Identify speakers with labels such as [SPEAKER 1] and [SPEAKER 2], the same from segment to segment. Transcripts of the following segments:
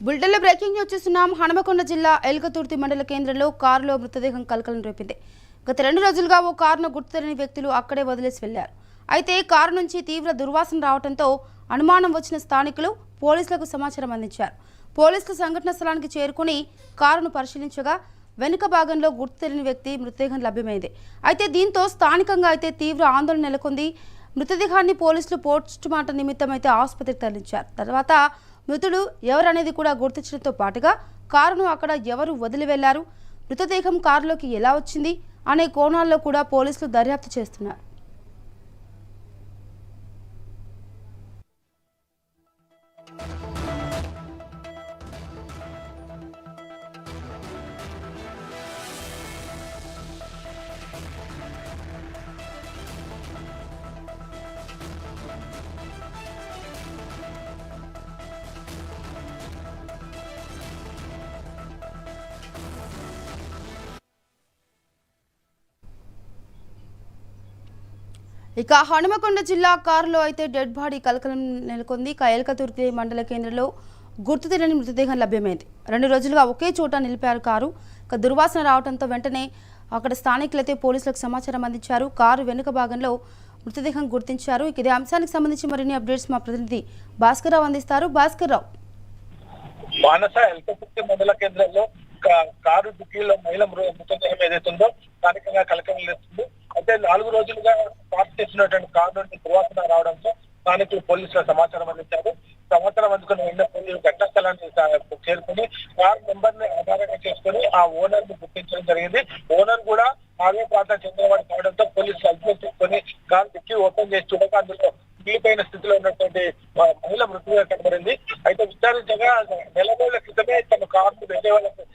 [SPEAKER 1] బుల్టెన్లో breaking news చూస్తున్నాం. హనుమకొండ జిల్లా ఎల్కతుర్తి మండల కేంద్రంలో కారులో మృతదేహం కలకలం రేపింది. గత 2 రోజులుగా ఓ కారును గుర్తుతెలియని వ్యక్తులు అక్కడే వదిలేసి వెళ్లారు. అయితే కారు నుంచి తీవ్ర దుర్వాసన రావడంతో అనుమానం వచ్చిన స్థానికులు పోలీసులకు సమాచారం అందించారు. పోలీసులు సంఘటన స్థలానికి చేరుకుని కారును పరిశీలించగా వెనుక భాగంలో గుర్తుతెలియని వ్యక్తి మృతదేహం లభ్యమైంది. అయితే దీంతో స్థానికంగా అయితే తీవ్ర ఆందోళన నెలకొంది. మృతదేహాన్ని పోలీసులు పోస్టుమార్టం నిమిత్తం అయితే ఆసుపత్రికి తరలించారు. తర్వాత మృతుడు ఎవరనేది కూడా గుర్తించడంతో పాటుగా కారును అక్కడ ఎవరు వదిలి వెళ్లారు, మృతదేహం కారులోకి ఎలా వచ్చింది అనే కోణాల్లో కూడా పోలీసులు దర్యాప్తు చేస్తున్నారు. ఇక హనుమకొండ జిల్లా కారులో అయితే డెడ్ బాడీ కలకలం నెలకొంది. ఎల్కతుర్తి మండల కేంద్రంలో గుర్తు తెలియని మృతదేహం లభ్యమైంది. 2 రోజులుగా ఒకే చోట నిలిపారు కారు. దుర్వాసన రావడంతో వెంటనే అక్కడ స్థానికులైతే పోలీసులకు సమాచారం అందించారు. కారు వెనుక భాగంలో మృతదేహం గుర్తించారు. ఇదే అంశానికి సంబంధించి మరిన్ని అప్డేట్స్ మా ప్రతినిధి భాస్కర్ రావు అందిస్తారు. భాస్కర్ రావు,
[SPEAKER 2] మానస ఎల్కతుర్తి మండల కేంద్రంలో కారు డిక్కీలో మహిళ మృతదేహం ఏదైతుందో స్థానికంగా కలకలం లేస్తుంది. అయితే 4 రోజులుగా పార్క్ చేసినటువంటి కారు నుండి దుర్వాసన రావడంతో స్థానికులు పోలీసుల సమాచారం అందించారు. సమాచారం అందుకుని వెంటనే పోలీసులు ఘటనా స్థలాన్ని చేరుకుని కారు నెంబర్ ని ఆధారంగా చేసుకుని ఆ ఓనర్ ని గుర్తించడం జరిగింది. ఓనర్ కూడా ఆలయ ప్రాంతం చెందినవాడు కావడంతో పోలీసులు అదుపులోకి తీసుకొని కారు డిక్కీ ఓపెన్ చేసి చూడగా అందులో మిగిలిపోయిన స్థితిలో ఉన్నటువంటి మహిళ మృతిగా కనబడింది. అయితే విచారించగా 4 రోజుల క్రితమే తన కారును వేరే వాళ్ళకి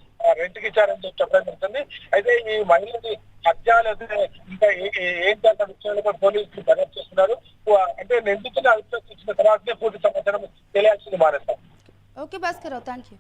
[SPEAKER 2] రెంట్కి ఇచ్చారని చెప్పడం జరుగుతుంది. అయితే ఈ మహిళని హత్యలు ఇంకా ఏంటన్న విషయంలో పోలీసులు దర్యాప్తు చేస్తున్నారు. అంటే నిందితుని అదుపులోకి ఇచ్చిన తర్వాతనే పూర్తి సమాచారం తెలియాల్సింది. మానేస్తాం.
[SPEAKER 1] Okay Bhaskar Rao, thank you.